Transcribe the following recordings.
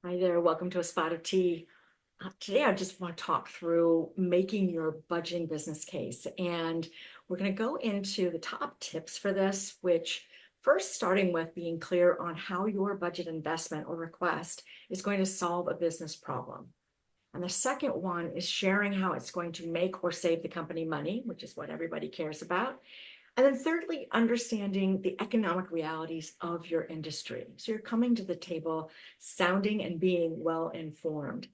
Hi there, welcome to A Spot of Tea. Today, I just want to talk through making your budgeting business case. And we're going to go into the top tips for this, which first starting with being clear on how your budget investment or request is going to solve a business problem. And the second one is sharing how it's going to make or save the company money, which is what everybody cares about. And then thirdly, understanding the economic realities of your industry. So you're coming to the table sounding and being well informed.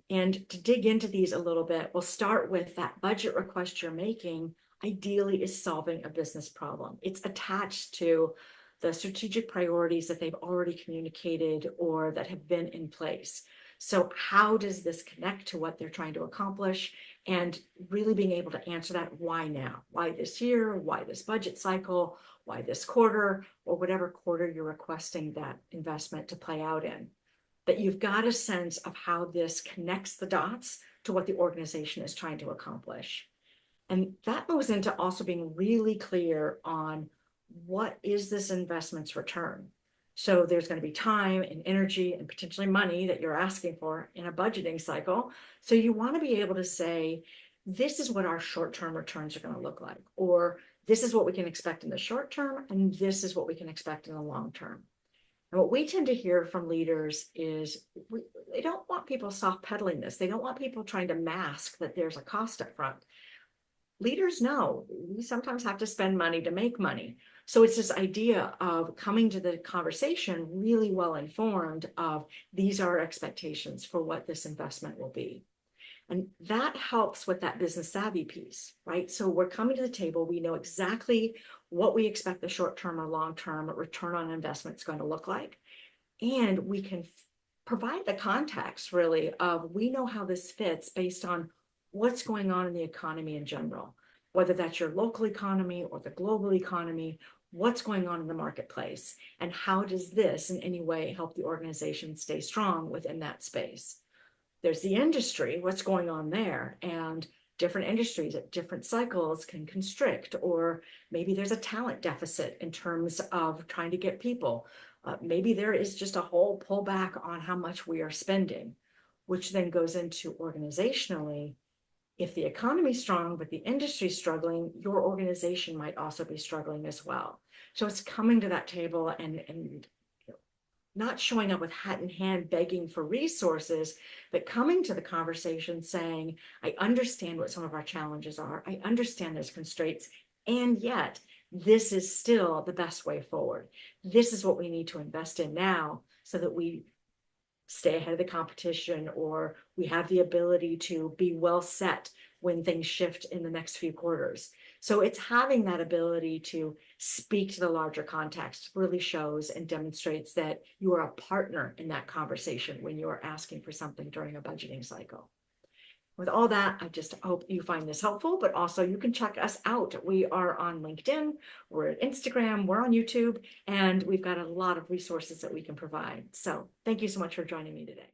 And to dig into these a little bit, we'll start with that budget request you're making ideally is solving a business problem. It's attached to the strategic priorities that they've already communicated or that have been in place. So how does this connect to what they're trying to accomplish? And really being able to answer that why now? Why this year? Why this budget cycle? Why this quarter? Or whatever quarter you're requesting that investment to play out in. That you've got a sense of how this connects the dots to what the organization is trying to accomplish. And that goes into also being really clear on what is this investment's return. So there's going to be time and energy and potentially money that you're asking for in a budgeting cycle. So you want to be able to say, this is what our short-term returns are going to look like, or this is what we can expect in the short term, and this is what we can expect in the long term. And what we tend to hear from leaders is they don't want people soft pedaling this. They don't want people trying to mask that there's a cost up front. Leaders know we sometimes have to spend money to make money. So it's this idea of coming to the conversation really well informed of these are our expectations for what this investment will be. And that helps with that business savvy piece, right? So we're coming to the table, we know exactly what we expect the short term or long term return on investment is going to look like. And we can provide the context really of we know how this fits based on what's going on in the economy in general, whether that's your local economy or the global economy, what's going on in the marketplace, and how does this in any way help the organization stay strong within that space. There's the industry, what's going on there, and different industries at different cycles can constrict, or maybe there's a talent deficit in terms of trying to get people. Maybe there is just a whole pullback on how much we are spending, which then goes into organizationally. If the economy's strong, but the industry's struggling, your organization might also be struggling as well. So it's coming to that table and not showing up with hat in hand begging for resources, but coming to the conversation saying, I understand what some of our challenges are. I understand there's constraints, and yet this is still the best way forward. This is what we need to invest in now so that we stay ahead of the competition, or we have the ability to be well set when things shift in the next few quarters. So it's having that ability to speak to the larger context really shows and demonstrates that you are a partner in that conversation when you are asking for something during a budgeting cycle. With all that, I just hope you find this helpful, but also you can check us out. We are on LinkedIn, we're at Instagram, we're on YouTube, and we've got a lot of resources that we can provide. So thank you so much for joining me today.